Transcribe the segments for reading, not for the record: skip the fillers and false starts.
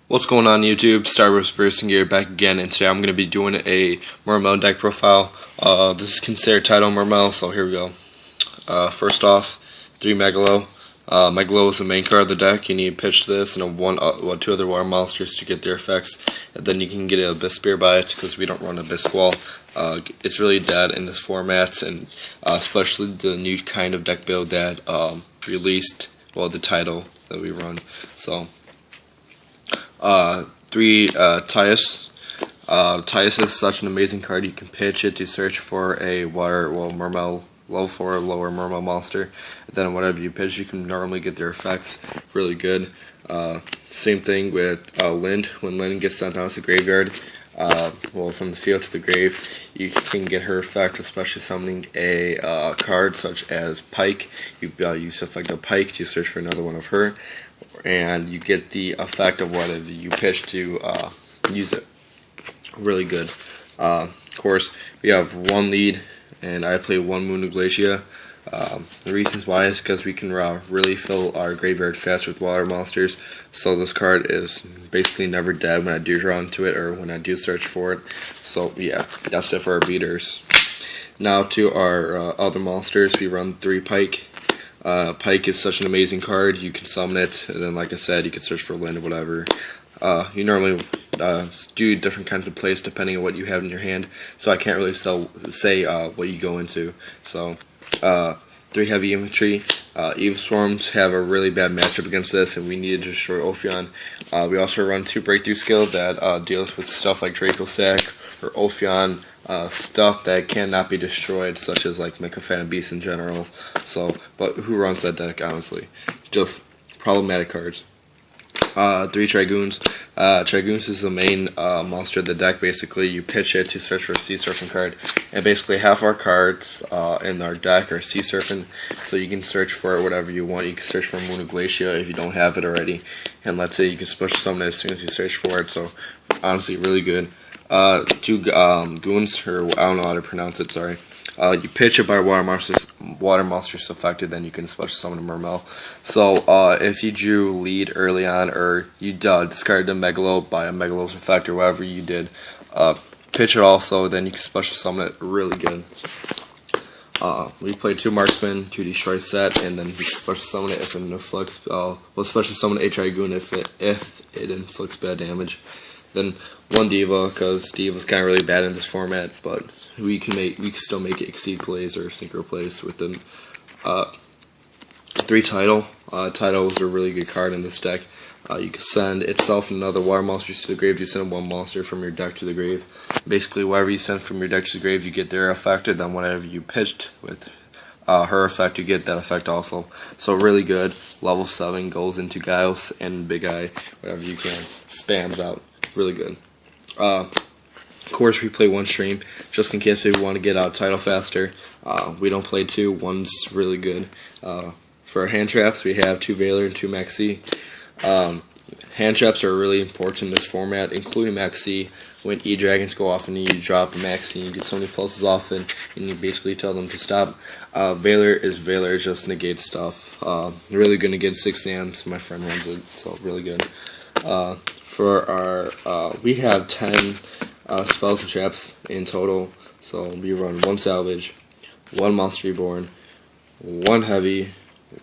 What's going on YouTube? Star Wars Bursting here back again, and today I'm going to be doing a mermail deck profile. This is considered Tidal mermail, so here we go. First off, 3 Megalo. Megalo is the main card of the deck. You need to pitch this and two other water monsters to get their effects, and then you can get an Abyss Spear by it because we don't run Abyss Wall. It's really dead in this format, and especially the new kind of deck build that released, the Tidal that we run. So. 3 Tias. Tias is such an amazing card. You can pitch it to search for a mermail, level 4 lower mermail monster. And then whatever you pitch, you can normally get their effects. Really good. Same thing with Lind. When Lind gets sent down to the graveyard, from the field to the grave, you can get her effect, especially summoning a card such as Pike. You use the effect of Pike to search for another one of her, and you get the effect of whatever you pitch to use it. Really good. Of course, we have 1 lead, and I play 1 Moon of Glacia. The reasons why is because we can really fill our graveyard fast with water monsters, so this card is basically never dead when I do draw into it or when I do search for it. So yeah, that's it for our beaters. Now to our other monsters, we run 3 Pike. Pike is such an amazing card. You can summon it, and then like I said, you can search for Lind or whatever. You normally do different kinds of plays depending on what you have in your hand, so I can't really say what you go into. So 3 heavy infantry. Eve Swarms have a really bad matchup against this, and we need to destroy Ophion. We also run 2 breakthrough skill that deals with stuff like Draco Sack or Ophion, stuff that cannot be destroyed, such as like Mechaphan Beast in general. So, but who runs that deck, honestly? Just problematic cards. 3 Trigoons. Trigoons is the main monster of the deck. Basically, you pitch it to search for a Sea Serpent card, and basically half our cards in our deck are Sea Serpent, so you can search for whatever you want. You can search for Moon of Glacia if you don't have it already, and let's say you can special summon it as soon as you search for it. So, honestly, really good. 2 Goons, or I don't know how to pronounce it, sorry. You pitch it by water monsters affected, then you can special summon a mermail. So if you drew lead early on, or you discarded a Megalo by a Megalo's effect or whatever you did, pitch it also, then you can special summon it. Really good. We play 2 Marksman, 2 Destroy set, and then we can special summon it if it inflicts. Special summon a Trigoon if it inflicts bad damage. Then 1 Diva, because Diva's kind of really bad in this format, but we can still make it exceed plays or synchro plays with them. 3 Tidal. Tidal is a really good card in this deck. You can send itself and other water monsters to the grave. You send 1 monster from your deck to the grave. Basically, whatever you send from your deck to the grave, you get their effect, and then whatever you pitched with her effect, you get that effect also. So really good. Level 7 goes into Giles and Big Eye, whatever you can. Spams out. Really good. Of course, we play 1 stream just in case we want to get out Tidal faster. We don't play 2. 1's really good. For our hand traps, we have 2 Valor and 2 Maxi. Hand traps are really important in this format, including Maxi. When E-Dragons go off and you drop a Maxi, you get so many pulses off and you basically tell them to stop. Valor is Valor, just negates stuff. Really good against 6 Nams. My friend runs it, so really good. For our, we have 10 spells and traps in total, so we run 1 Salvage, 1 Monster Reborn, 1 Heavy,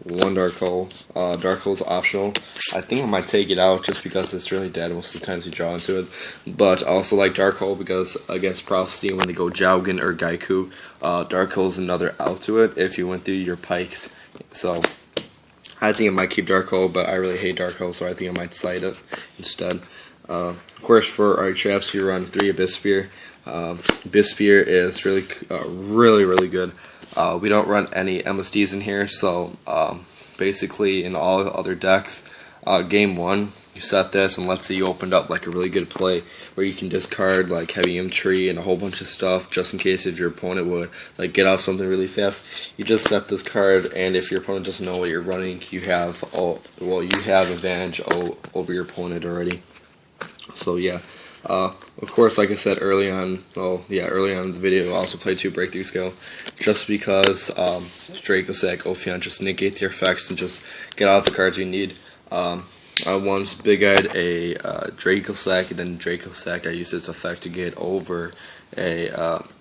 1 Dark Hole. Dark Hole's optional. I think I might take it out just because it's really dead most of the times you draw into it, but I also like Dark Hole because against Prophecy, when they go Jowgen or Gaiku, Dark Hole is another out to it if you went through your Pikes. So I think I might keep Dark Hole, but I really hate Dark Hole, so I think I might side it instead. Of course, for our traps, we run 3 Abyss Spear. Abyss Spear is really good. We don't run any MSDs in here, so basically in all other decks, game 1, you set this, and let's say you opened up like a really good play where you can discard like heavy infantry and a whole bunch of stuff just in case if your opponent would like get out something really fast. You just set this card, and if your opponent doesn't know what you're running, you have advantage over your opponent already. So yeah, of course, like I said early on, early on in the video, I also played 2 breakthrough skill, just because Draco Sack, Ophion just negate their effects and just get out the cards you need. I once big-eyed a Draco Sack, and then Draco Sack I used its effect to get over a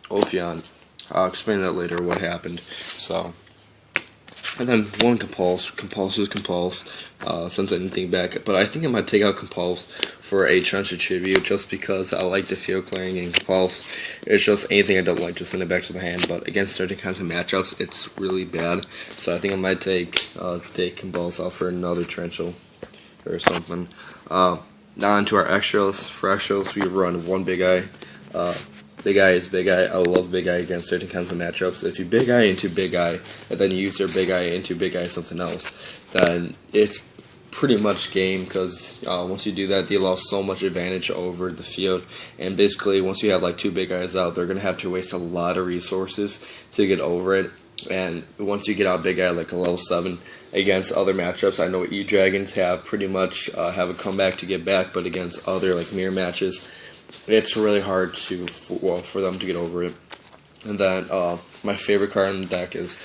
Ophion. I'll explain that later what happened. So, and then one Compulse. Compulse is Compulse. Sends anything back, but I think I might take out Compulse for a Trencher Tribute just because I like the field clearing and Compulse. It's just anything I don't like, just send it back to the hand. But against certain kinds of matchups, it's really bad. So I think I might take Compulse out for another Trencher or something. Now onto our extras. For extras, we run one Big Eye. Big Eye is Big Eye. I love Big Eye against certain kinds of matchups. If you Big Eye into Big Eye, and then you use their Big Eye into Big Eye something else, then it's pretty much game, because once you do that, they lost so much advantage over the field, and basically once you have like two Big Eyes out, they're going to have to waste a lot of resources to get over it. And once you get out Big Eye like a level 7 against other matchups, I know E-Dragons have pretty much have a comeback to get back, but against other like mirror matches, it's really hard to for them to get over it. And then my favorite card in the deck is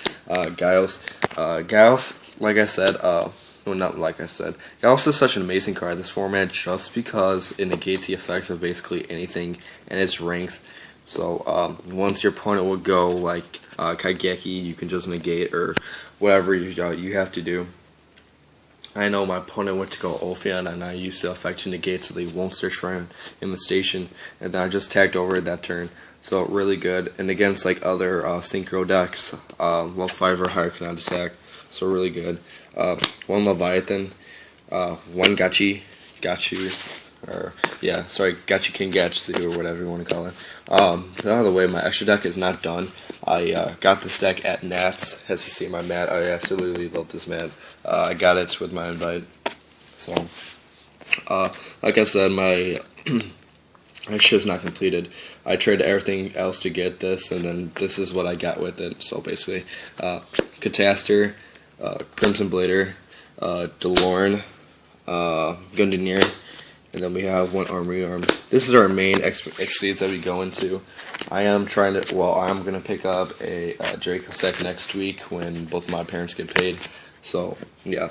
Giles. Giles, like I said, well, not like I said, Giles is such an amazing card in this format just because it negates the effects of basically anything in its ranks. So once your opponent will go like Kaigeki, you can just negate or whatever you have to do. I know my opponent went to go Ophion, and I used the effect to negate so they won't search for him in the station, and then I just tagged over it that turn. So really good, and against like other synchro decks, level 5 or higher cannot attack, so really good. One Leviathan, one Gachi, or yeah, sorry, Gachi King Gachi or whatever you want to call it. By the way, my extra deck is not done. I got this deck at Nats, as you see my mat. I absolutely love this mat. I got it with my invite. So, like I said, my extra is not completed. I traded everything else to get this, and then this is what I got with it. So basically, Cataster, Crimson Blader, DeLorne, Gundineer, and then we have one Armory Arm. This is our main exceeds that we go into. I am trying to, well, I'm going to pick up a Draco Sack next week when both my parents get paid. So, yeah.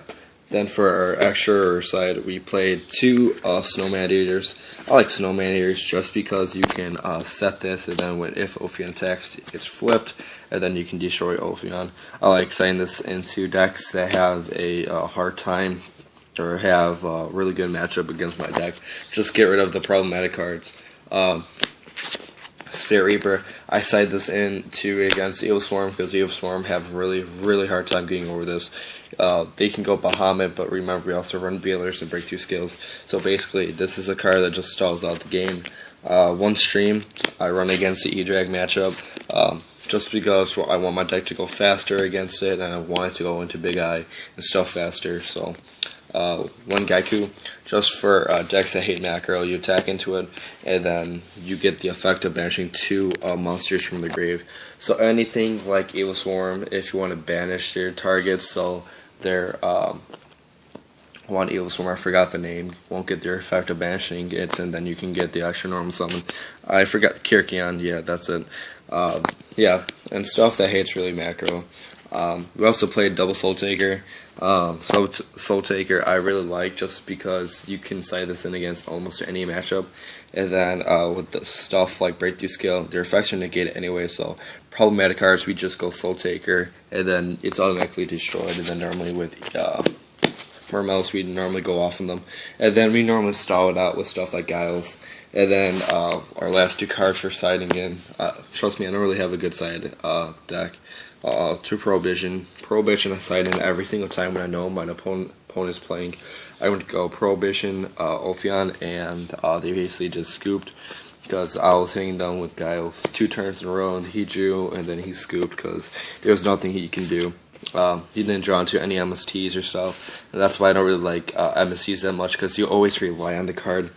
Then for our extra side, we played two Snowman Eaters. I like Snowman Eaters just because you can set this, and then if Ophion attacks, it's flipped, and then you can destroy Ophion. I like setting this into decks that have a hard time or have a really good matchup against my deck. Just get rid of the problematic cards. Spirit Reaper, I side this into against Evil Swarm because Evil Swarm have a really hard time getting over this. They can go Bahamut, but remember we also run Veilers and Breakthrough Skills. So basically, this is a card that just stalls out the game. One stream, I run against the E-Drag matchup, just because I want my deck to go faster against it, and I want it to go into Big Eye and stuff faster. So one Gaiku, just for decks that hate macro, you attack into it, and then you get the effect of banishing two monsters from the grave. So anything like Evil Swarm, if you want to banish their targets, so their one Evil Swarm, I forgot the name, won't get their effect of banishing it, and then you can get the extra normal summon. I forgot Kirkion, yeah, that's it. Yeah, and stuff that hates really macro. We also played Double Soul Taker. Soul Taker I really like just because you can side this in against almost any matchup, and then with the stuff like Breakthrough Skill, their effects are negated anyway, so problematic cards we just go Soul Taker, and then it's automatically destroyed, and then normally with mermails we normally go off on them, and then we normally stall it out with stuff like Giles. And then our last two cards for siding in, trust me, I don't really have a good side deck. To Prohibition. Prohibition I side in every single time when I know my opponent is playing. I went to go Prohibition, Ophion, and they basically just scooped because I was hitting them with Giles 2 turns in a row, and he drew, and then he scooped because there was nothing he can do. He didn't draw into any MSTs or stuff, and that's why I don't really like MSTs that much, because you always rely on the card.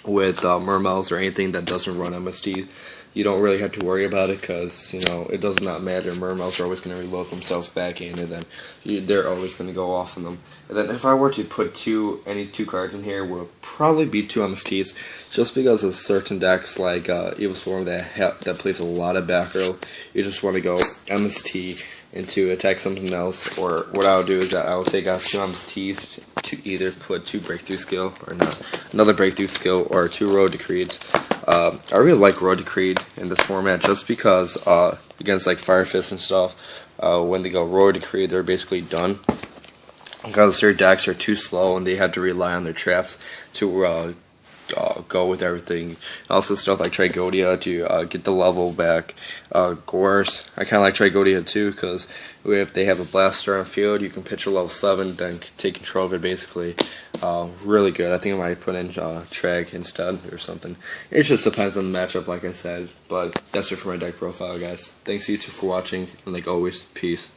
With mermails or anything that doesn't run MST, you don't really have to worry about it because, you know, it does not matter. Mermails are always going to reload themselves back in, and then they're always going to go off on them. And then if I were to put any two cards in here, would probably be 2 MSTs, just because of certain decks like Evil Swarm that plays a lot of back row. You just want to go MST and to attack something else. Or what I'll do is that I'll take out 2 Teas to either put 2 breakthrough skill or not, another breakthrough skill, or 2 road decrees. I really like road decreed in this format just because against like Fire Fist and stuff, when they go road decreed, they're basically done because their decks are too slow and they have to rely on their traps to go with everything. Also stuff like Trigodia to get the level back. Gores, I kind of like Trigodia too because if they have a blaster on field, you can pitch a level 7, then take control of it basically. Really good. I think I might put in Trag instead or something. It just depends on the matchup, like I said. But that's it for my deck profile, guys. Thanks you two for watching, and like always, peace.